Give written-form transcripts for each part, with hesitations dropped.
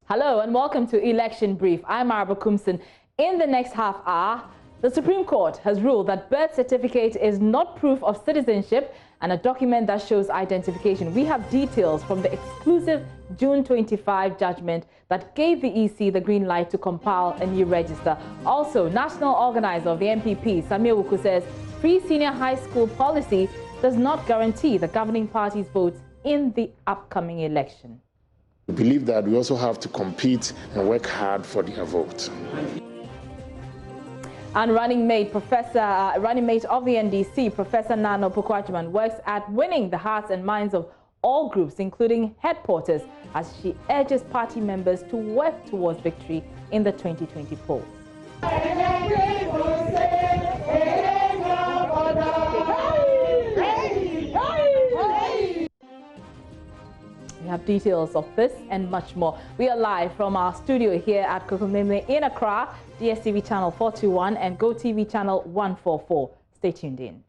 Hello and welcome to Election Brief. I'm Amoako. In the next half hour, the Supreme Court has ruled that birth certificate is not proof of citizenship and a document that shows identification. We have details from the exclusive June 25 judgment that gave the EC the green light to compile a new register. Also, national organizer of the MPP, Amoako, says free senior high school policy does not guarantee the governing party's votes in the upcoming election. We believe that we also have to compete and work hard for their vote. And running mate of the NDC, Professor Nano Agyemang, works at winning the hearts and minds of all groups, including headquarters, as she urges party members to work towards victory in the 2020 polls. We have details of this and much more. We are live from our studio here at Kofi in Accra, DSTV channel 421 and GoTV channel 144. Stay tuned in.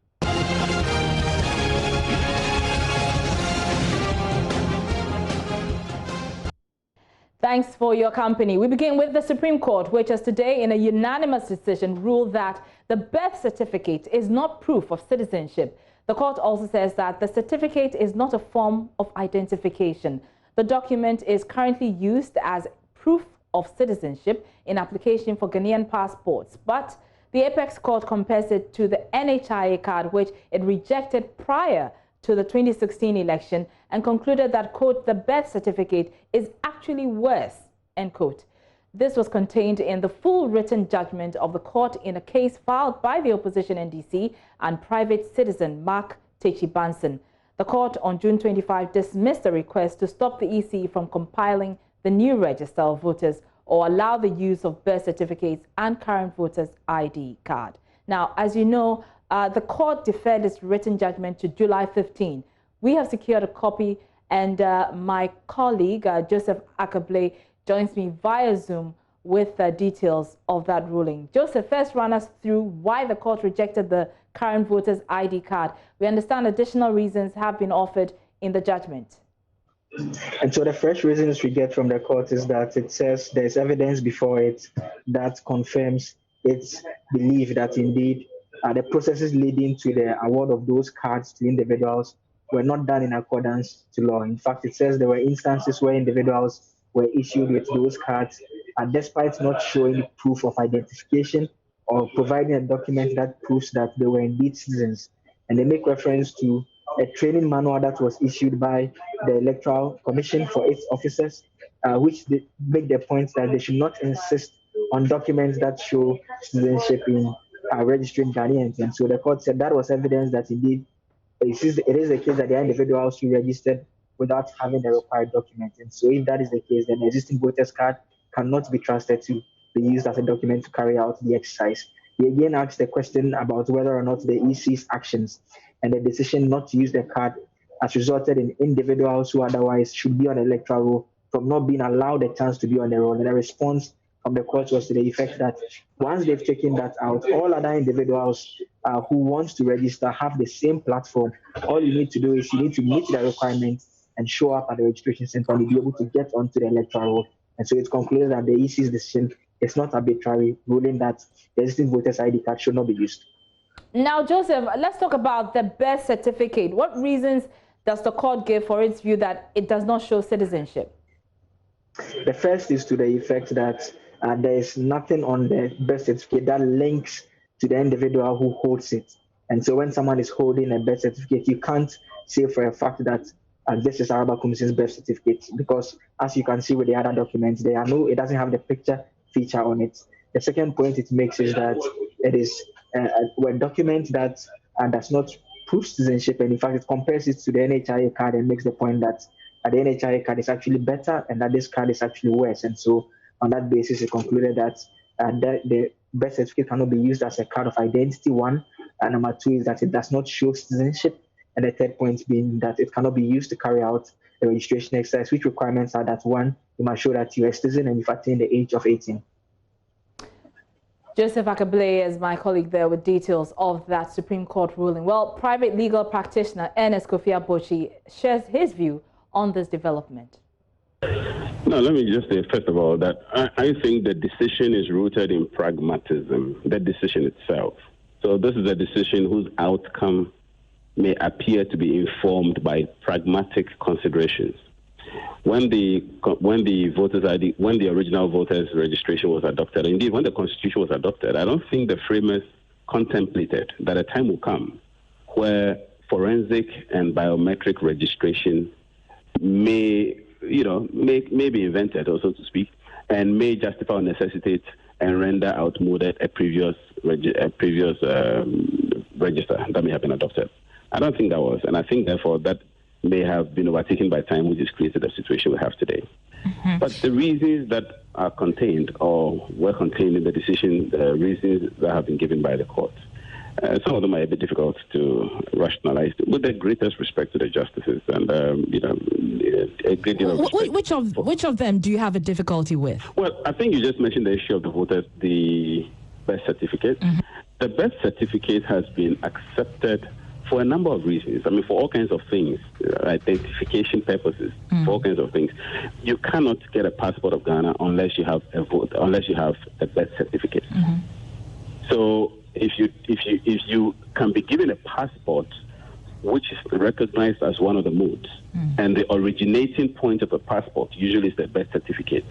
Thanks for your company. We begin with the Supreme Court, which has today, in a unanimous decision, ruled that the birth certificate is not proof of citizenship. The court also says that the certificate is not a form of identification. The document is currently used as proof of citizenship in application for Ghanaian passports, but the Apex Court compares it to the NHIA card, which it rejected prior to the 2016 election and concluded that, quote, the birth certificate is actually worse, end quote. This was contained in the full written judgment of the court in a case filed by the opposition NDC and private citizen Mark Techi-Banson. The court on June 25 dismissed the request to stop the EC from compiling the new register of voters or allow the use of birth certificates and current voters' ID card. Now, as you know, the court deferred its written judgment to July 15. We have secured a copy, and my colleague, Joseph Akabley, joins me via Zoom with details of that ruling. Joseph, first run us through why the court rejected the current voters' ID card. We understand additional reasons have been offered in the judgment. And so the first reasons we get from the court is that it says there's evidence before it that confirms its belief that indeed the processes leading to the award of those cards to individuals were not done in accordance to law. In fact, it says there were instances where individuals were issued with those cards, and despite not showing proof of identification or providing a document that proves that they were indeed citizens. And they make reference to a training manual that was issued by the Electoral Commission for its officers, which they make the point that they should not insist on documents that show citizenship in registering Ghanaians. And so the court said that was evidence that indeed it is the case that there are individuals who registered without having the required document. And so if that is the case, then the existing voters card cannot be trusted to be used as a document to carry out the exercise. We again asked the question about whether or not the EC's actions and the decision not to use the card has resulted in individuals who otherwise should be on the electoral roll from not being allowed a chance to be on the roll. And the response from the court was to the effect that once they've taken that out, all other individuals who want to register have the same platform. All you need to do is you need to meet the requirements and show up at the registration center and be able to get onto the electoral roll. And so it's concluded that the EC's decision is not arbitrary, ruling that the existing voters' ID card should not be used. Now, Joseph, let's talk about the birth certificate. What reasons does the court give for its view that it does not show citizenship? The first is to the effect that there is nothing on the birth certificate that links to the individual who holds it. And so when someone is holding a birth certificate, you can't say for a fact that this is Amoako's birth certificate, because as you can see with the other documents, it doesn't have the picture feature on it. The second point it makes is that it is a document that does not prove citizenship, and in fact it compares it to the NHIA card and makes the point that the NHIA card is actually better and that this card is actually worse. And so on that basis, it concluded that the birth certificate cannot be used as a card of identity, one, and number two is that it does not show citizenship. And the third point being that it cannot be used to carry out the registration exercise, which requirements are that one, you must show that you're a citizen and you've attained the age of 18. Joseph Akabley is my colleague there with details of that Supreme Court ruling. Well, private legal practitioner Ernest Kofi shares his view on this development. No, let me just say, first of all, that I think the decision is rooted in pragmatism, the decision itself. So this is a decision whose outcome may appear to be informed by pragmatic considerations. When the voters ID, when the original voters registration was adopted, indeed when the Constitution was adopted, I don't think the framers contemplated that a time will come where forensic and biometric registration may be invented, or so to speak, and may justify or necessitate and render outmoded a previous register that may have been adopted. I don't think that was, and I think therefore that may have been overtaken by time, which has created the situation we have today. Mm-hmm. But the reasons that are contained or were contained in the decision, the reasons that have been given by the court, some of them are a bit difficult to rationalize, with the greatest respect to the justices, and a great deal of respect. Which of them do you have a difficulty with? Well, I think you just mentioned the issue of the voters, the birth certificate. Mm-hmm. The birth certificate has been accepted for a number of reasons. I mean, for all kinds of things, identification purposes, for all kinds of things. You cannot get a passport of Ghana unless you have a vote, unless you have a birth certificate. Mm-hmm. So if you can be given a passport which is recognized as one of the modes, and the originating point of a passport usually is the birth certificate,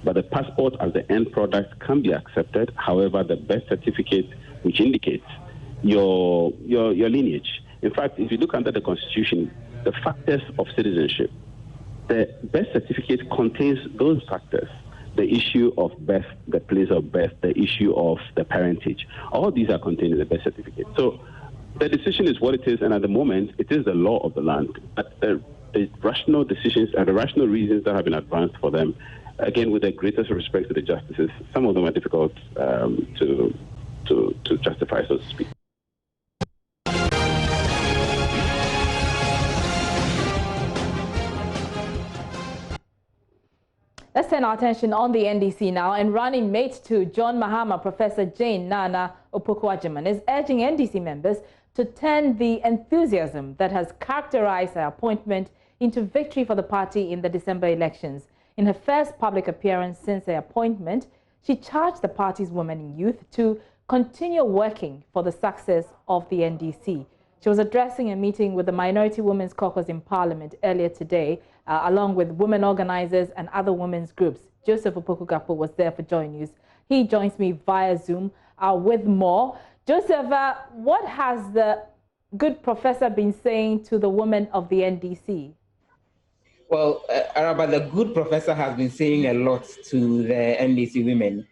but the passport as the end product can be accepted. However, the birth certificate, which indicates your lineage. In fact, if you look under the Constitution, the factors of citizenship, the birth certificate contains those factors. The issue of birth, the place of birth, the issue of the parentage. All these are contained in the birth certificate. So the decision is what it is, and at the moment, it is the law of the land. But the rational decisions and the rational reasons that have been advanced for them, again, with the greatest respect to the justices, some of them are difficult to justify, so to speak. Let's turn our attention on the NDC now, and running mate to John Mahama, Professor Jane Nana Agyemang, is urging NDC members to turn the enthusiasm that has characterized her appointment into victory for the party in the December elections. In her first public appearance since her appointment, she charged the party's women and youth to continue working for the success of the NDC. She was addressing a meeting with the Minority Women's Caucus in Parliament earlier today, along with women organizers and other women's groups. Joseph Opoku-Gakpo was there for JoyNews. He joins me via Zoom with more. Joseph, what has the good professor been saying to the women of the NDC? Well, Araba, the good professor has been saying a lot to the NDC women,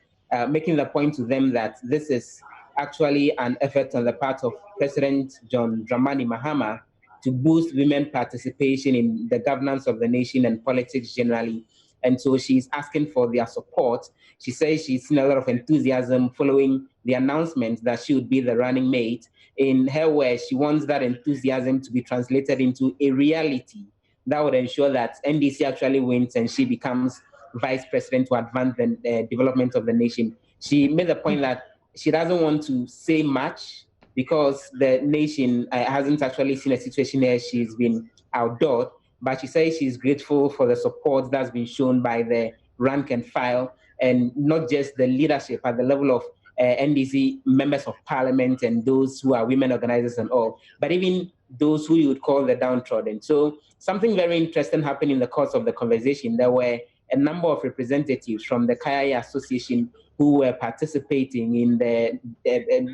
making the point to them that this is actually an effort on the part of President John Dramani Mahama to boost women participation in the governance of the nation and politics generally. And so she's asking for their support. She says she's seen a lot of enthusiasm following the announcement that she would be the running mate. In her words, she wants that enthusiasm to be translated into a reality that would ensure that NDC actually wins and she becomes vice president to advance the development of the nation. She made the point that she doesn't want to say much because the nation hasn't actually seen a situation where she's been outdoored, but she says she's grateful for the support that's been shown by the rank and file, and not just the leadership at the level of NDC members of parliament and those who are women organizers and all, but even those who you would call the downtrodden. So something very interesting happened in the course of the conversation. There were a number of representatives from the Kaya Association who were participating in the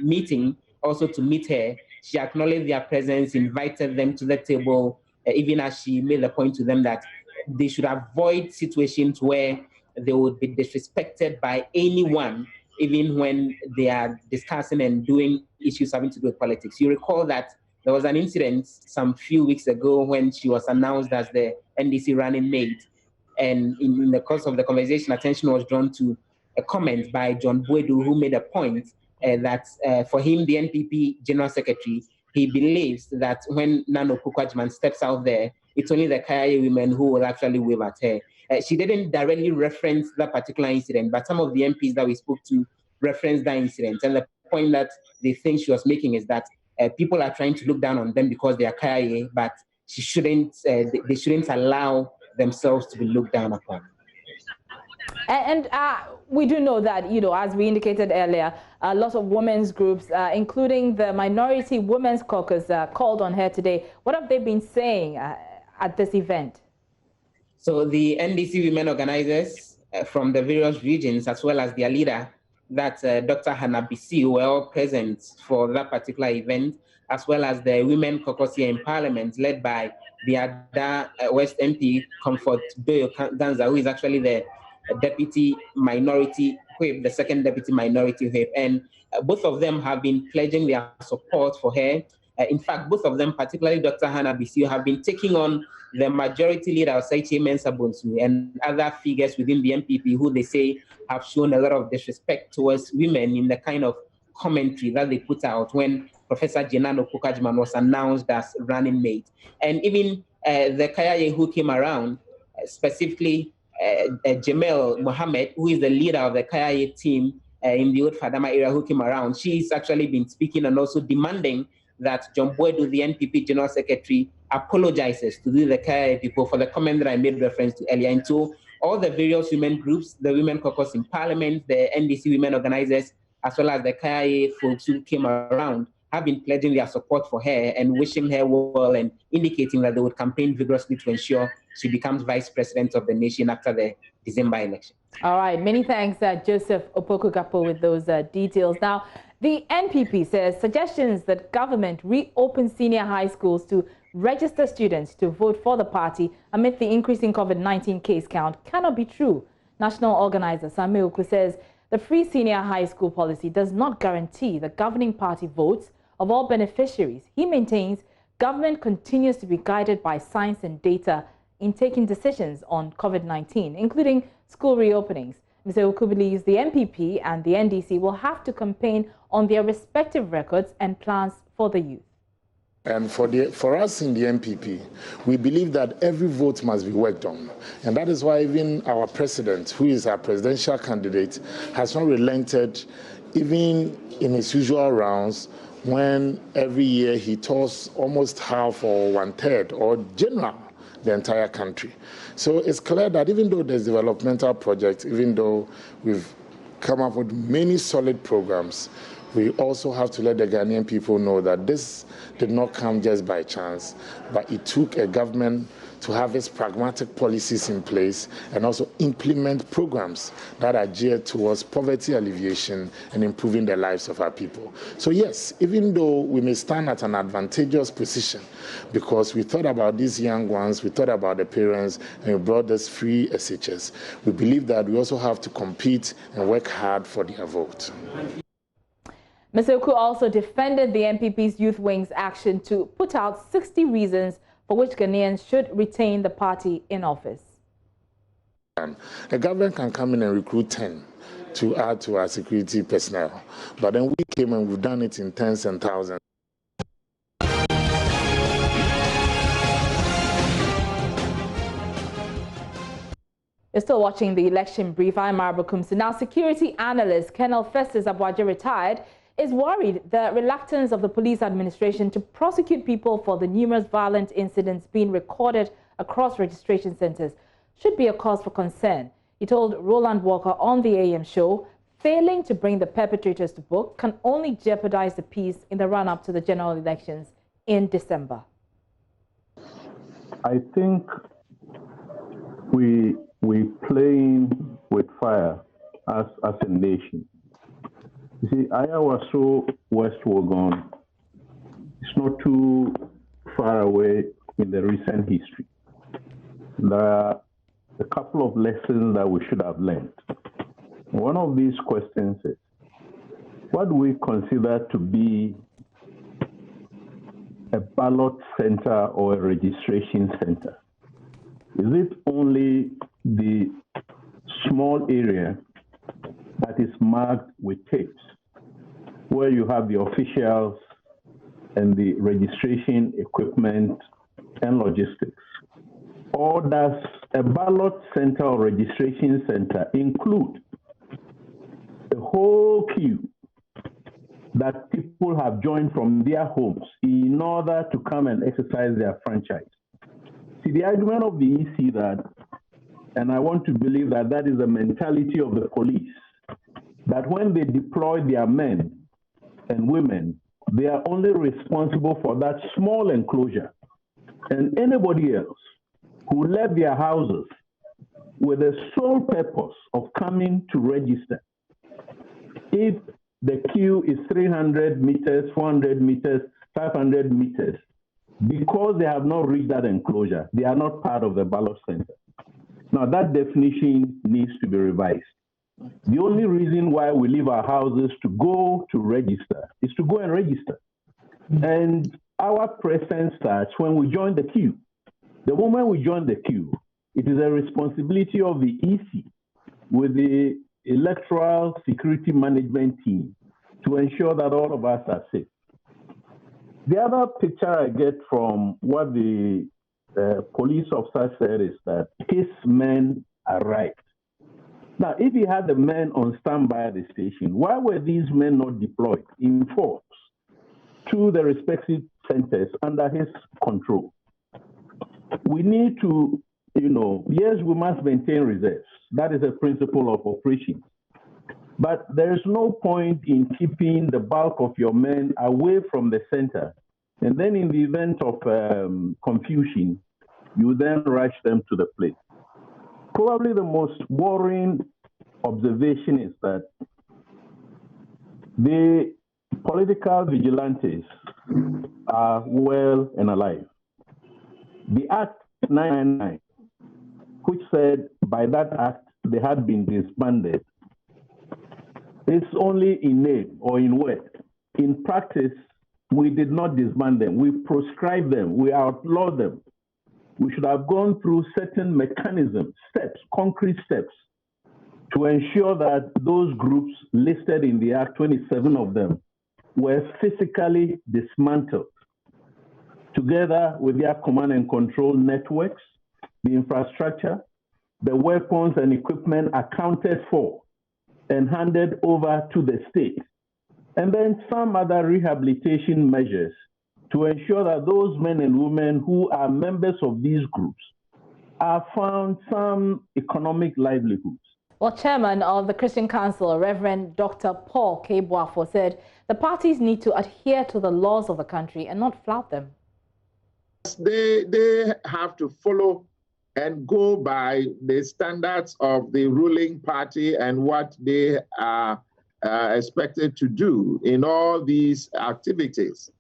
meeting also to meet her. She acknowledged their presence, invited them to the table, even as she made the point to them that they should avoid situations where they would be disrespected by anyone, even when they are discussing and doing issues having to do with politics. You recall that there was an incident some few weeks ago when she was announced as the NDC running mate. And in the course of the conversation, attention was drawn to a comment by John Boedu, who made a point that for him, the NPP General Secretary, he believes that when Nana Agyemang steps out there, it's only the Kaya women who will actually wave at her. She didn't directly reference that particular incident, but some of the MPs that we spoke to referenced that incident. And the point that they think she was making is that people are trying to look down on them because they are Kaya, but they shouldn't allow themselves to be looked down upon. And we do know that, you know, as we indicated earlier, a lot of women's groups, including the Minority Women's Caucus, called on her today. What have they been saying at this event? So the NDC women organizers from the various regions, as well as their leader, that Dr. Hannah Bisi, were all present for that particular event, as well as the women caucus here in Parliament, led by the Ada West MP, Comfort Doyo Ganza, who is actually the deputy minority whip, the second deputy minority whip. And both of them have been pledging their support for her. In fact, both of them, particularly Dr. Hannah Bisi, have been taking on the majority leader, Agyemang and other figures within the MPP who they say have shown a lot of disrespect towards women in the kind of commentary that they put out when Professor Jenano Agyemang was announced as running mate. And even the Kayaye who came around, specifically Jamel Mohammed, who is the leader of the Kayaye team in the Old Fadama area who came around, she's actually been speaking and also demanding that John Boydu, the NPP General Secretary, apologizes to the Kaya people for the comment that I made reference to earlier. And to all the various women groups, the Women Caucus in Parliament, the NDC women organizers, as well as the Kaya folks who came around, have been pledging their support for her and wishing her well and indicating that they would campaign vigorously to ensure she becomes vice president of the nation after the December election. All right. Many thanks, Joseph Opoku-Gapo, with those details. Now, the NPP says suggestions that government reopen senior high schools to register students to vote for the party amid the increasing COVID-19 case count cannot be true. National organizer Amoako says the free senior high school policy does not guarantee the governing party votes of all beneficiaries. He maintains government continues to be guided by science and data in taking decisions on COVID-19, including school reopenings. Mr. Oku believes the MPP and the NDC will have to campaign on their respective records and plans for the youth. And for us in the MPP, we believe that every vote must be worked on. And that is why even our president, who is our presidential candidate, has not relented even in his usual rounds when every year he tours almost half or one-third or general the entire country. So it's clear that even though there's developmental projects, even though we've come up with many solid programs, we also have to let the Ghanaian people know that this did not come just by chance, but it took a government to have its pragmatic policies in place and also implement programs that are geared towards poverty alleviation and improving the lives of our people. So yes, even though we may stand at an advantageous position because we thought about these young ones, we thought about the parents, and we brought this free SHS, we believe that we also have to compete and work hard for their vote. Mr. Oku also defended the MPP's Youth Wing's action to put out 60 reasons for which Ghanaians should retain the party in office. The government can come in and recruit 10 to add to our security personnel, but then we came and we've done it in tens and thousands. You're still watching the election brief. I'm Marba Kumsi. Now, security analyst Colonel Festus Abuaje, retired, is worried the reluctance of the police administration to prosecute people for the numerous violent incidents being recorded across registration centers should be a cause for concern. He told Roland Walker on the AM show, failing to bring the perpetrators to book can only jeopardize the peace in the run-up to the general elections in December. I think we're playing with fire as a nation. You see, Ayawaso West Wogon is not too far away in the recent history. There are a couple of lessons that we should have learned. One of these questions is, what do we consider to be a ballot center or a registration center? Is it only the small area that is marked with tapes, where you have the officials and the registration equipment and logistics? Or does a ballot center or registration center include a whole queue that people have joined from their homes in order to come and exercise their franchise? See, the argument of the EC that And I want to believe that that is the mentality of the police, that when they deploy their men and women, they are only responsible for that small enclosure. And anybody else who left their houses with the sole purpose of coming to register, if the queue is 300 meters, 400 meters, 500 meters, because they have not reached that enclosure, they are not part of the ballot center. Now, that definition needs to be revised. The only reason why we leave our houses to go to register is to go and register. And our presence starts when we join the queue. The moment we join the queue, it is a responsibility of the EC with the Electoral Security Management Team to ensure that all of us are safe. The other picture I get from what the police officer said is that his men arrived. Now, if he had the men on standby at the station, why were these men not deployed in force to the respective centers under his control? We need to, yes, we must maintain reserves. That is a principle of operations. But there is no point in keeping the bulk of your men away from the center. And then in the event of confusion, you then rush them to the place. Probably the most worrying observation is that the political vigilantes are well and alive. The Act 999, which said by that act they had been disbanded, is only in name or in word. In practice, we did not disband them. We proscribed them. We outlawed them. We should have gone through certain mechanisms, steps, concrete steps, to ensure that those groups listed in the Act, 27 of them, were physically dismantled, together with their command and control networks, the infrastructure, the weapons and equipment accounted for and handed over to the state, and then some other rehabilitation measures to ensure that those men and women who are members of these groups are found some economic livelihoods. Well, Chairman of the Christian Council, Reverend Dr. Paul K. Boafo, said the parties need to adhere to the laws of the country and not flout them. They have to follow and go by the standards of the ruling party and what they are expected to do in all these activities.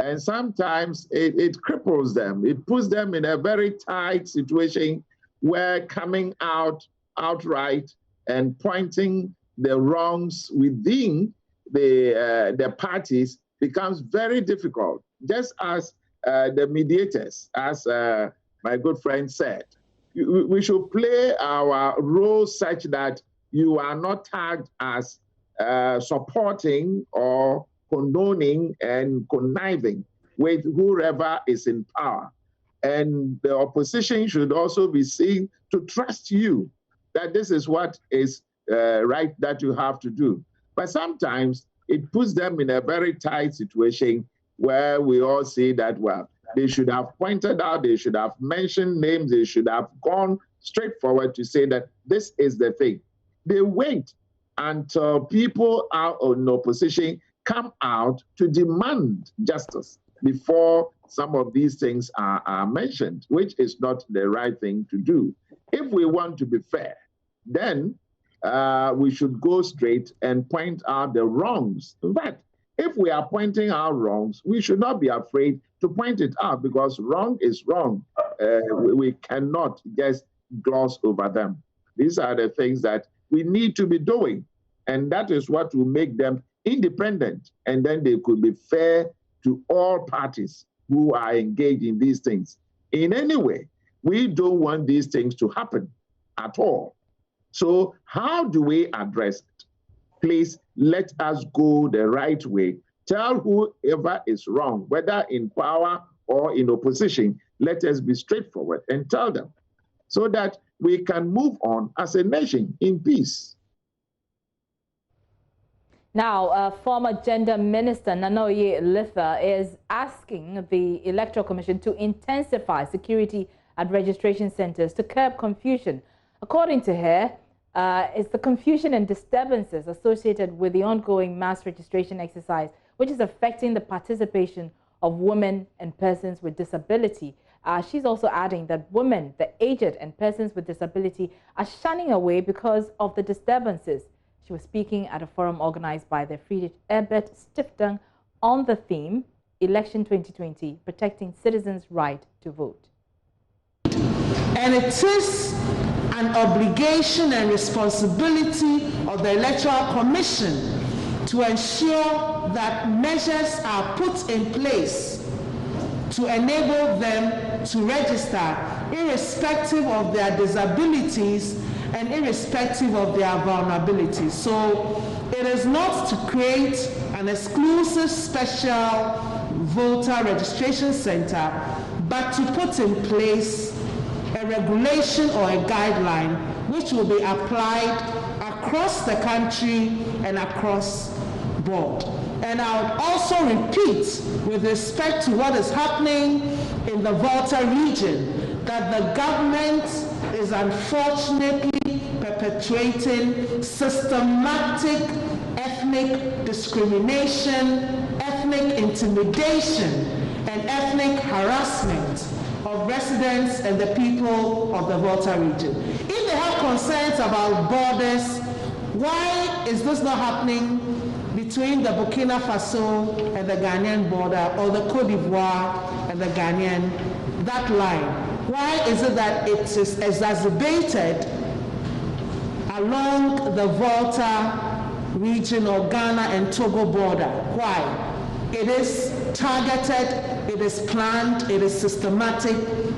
And sometimes it cripples them. It puts them in a very tight situation where coming out outright and pointing the wrongs within the parties becomes very difficult. Just as the mediators, as my good friend said, we should play our role such that you are not tagged as supporting or condoning and conniving with whoever is in power. And the opposition should also be seen to trust you that this is what is right that you have to do. But sometimes it puts them in a very tight situation where we all see that, well, they should have pointed out, they should have mentioned names, they should have gone straight forward to say that this is the thing. They wait until people are in opposition come out to demand justice before some of these things are mentioned, which is not the right thing to do. If we want to be fair, then we should go straight and point out the wrongs. In fact, if we are pointing out wrongs, we should not be afraid to point it out, because wrong is wrong. We cannot just gloss over them. These are the things that we need to be doing, and that is what will make them independent, and then they could be fair to all parties who are engaged in these things. In any way, we don't want these things to happen at all. So how do we address it? Please let us go the right way. Tell whoever is wrong, whether in power or in opposition, let us be straightforward and tell them so that we can move on as a nation in peace. Now, former Gender Minister Nanoye Litha is asking the Electoral Commission to intensify security at registration centers to curb confusion. According to her, it's the confusion and disturbances associated with the ongoing mass registration exercise, which is affecting the participation of women and persons with disability. She's also adding that women, the aged, and persons with disability are shunning away because of the disturbances. She was speaking at a forum organized by the Friedrich Ebert Stiftung on the theme, Election 2020, Protecting Citizens' Right to Vote. And it is an obligation and responsibility of the Electoral Commission to ensure that measures are put in place to enable them to register, irrespective of their disabilities and irrespective of their vulnerabilities. So it is not to create an exclusive special voter registration center, but to put in place a regulation or a guideline which will be applied across the country and across board. And I would also repeat, with respect to what is happening in the Volta region, that the government is unfortunately perpetuating systematic ethnic discrimination, ethnic intimidation, and ethnic harassment of residents and the people of the Volta region. If they have concerns about borders, why is this not happening between the Burkina Faso and the Ghanaian border, or the Côte d'Ivoire and the Ghanaian, that line? Why is it that it is exacerbated along the Volta region or Ghana and Togo border? Why? It is targeted, it is planned, it is systematic,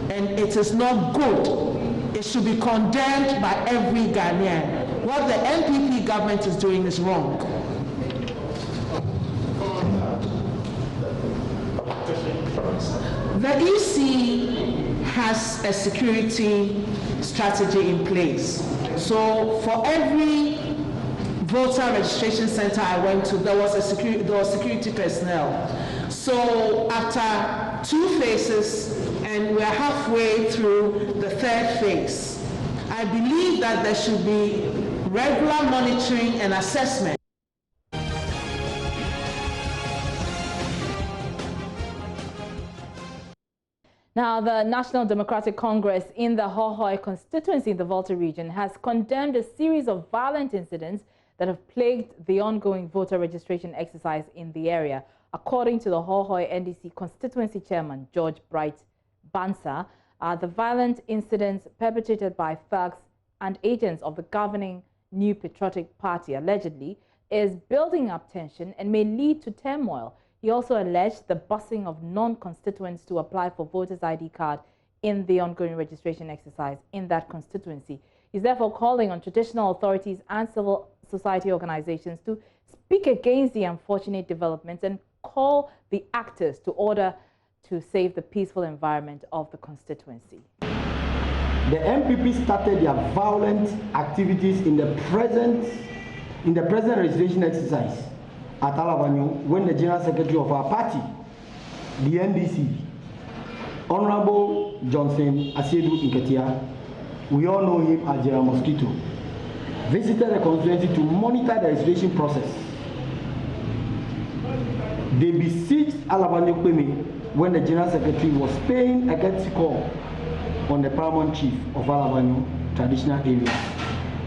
and it is not good. It should be condemned by every Ghanaian. What the NPP government is doing is wrong. The EC has a security strategy in place. So for every voter registration center I went to, there was security personnel. So after 2 phases, and we're halfway through the 3rd phase, I believe that there should be regular monitoring and assessment. Now, the National Democratic Congress in the Hohoi constituency in the Volta region has condemned a series of violent incidents that have plagued the ongoing voter registration exercise in the area. According to the Hohoi NDC constituency chairman, George Bright Bansa, the violent incidents perpetrated by thugs and agents of the governing New Patriotic Party, allegedly, is building up tension and may lead to turmoil. He also alleged the busing of non-constituents to apply for voters' ID card in the ongoing registration exercise in that constituency. He's therefore calling on traditional authorities and civil society organizations to speak against the unfortunate developments and call the actors to order to save the peaceful environment of the constituency. The MPP started their violent activities in the present registration exercise at Alavanyo when the General Secretary of our party, the NDC, Honorable Johnson Asiedu Nketia, we all know him as General Mosquito, visited the constituency to monitor the registration process. They besieged Alavanyo Kweme when the General Secretary was paying a courtesy call on the paramount chief of Alavanyo traditional area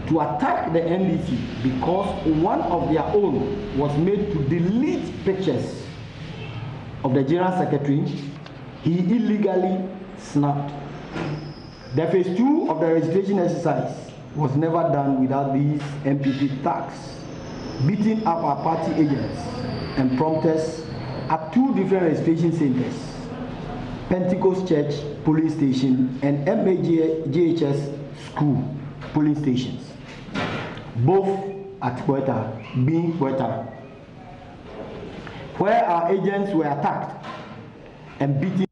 to attack the NDC because one of their own was made to delete pictures of the General Secretary he illegally snapped. The phase 2 of the registration exercise was never done without these MPP thugs beating up our party agents and prompters at 2 different registration centers, Pentecost Church Police Station and MAGHS School Police Stations, both at Huerta, being Huerta, where our agents were attacked and beaten.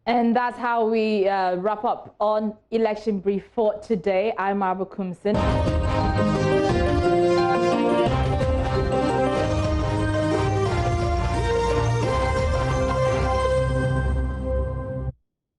And that's how we wrap up on Election Brief for today. I'm Amoako.